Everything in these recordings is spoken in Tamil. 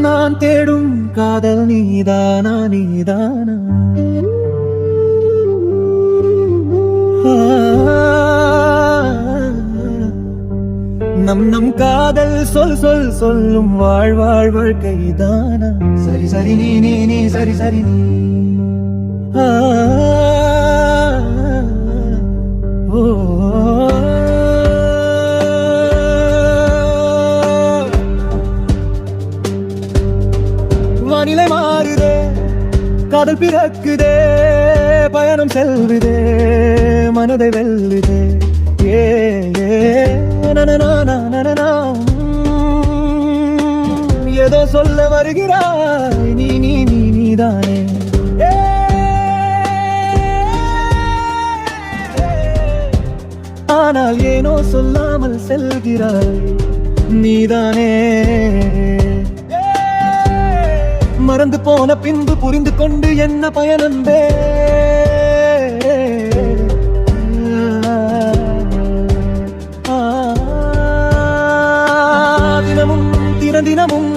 நான் தேடும் காதல் நீதானா நீதானா நம் காதல் சொல்லும் வாழ்க்கைதானா சரி சரி நீ சரி சரி நீ ஓ வானிலை மாறுதே காதல் பிறக்குதே பயணம் செல்லுதே மனதை வெல்லுதே ஏ ஏதோ சொல்ல வருகிறாய் நீதானே ஆனால் ஏனோ சொல்லாமல் செல்கிறாய் நீதானே மறந்து போன பின்பு புரிந்து கொண்டு என்ன பயனன்பே தினமும்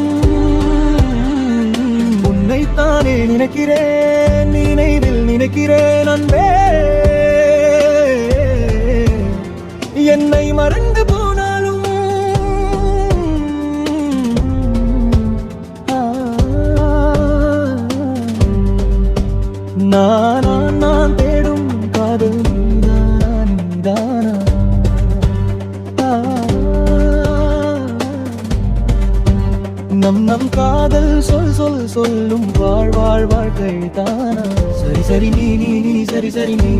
உன்னைத்தானே நினைக்கிறேன் நினைவில் நினைக்கிறேன் அன்பே என்னை மறந்து போனாலும் நான் தேடும் காதல் நீதானா நம் காதல் சொல்லும் வாழ்க்கை தானா சரி சரி நீ சரி சரி நீ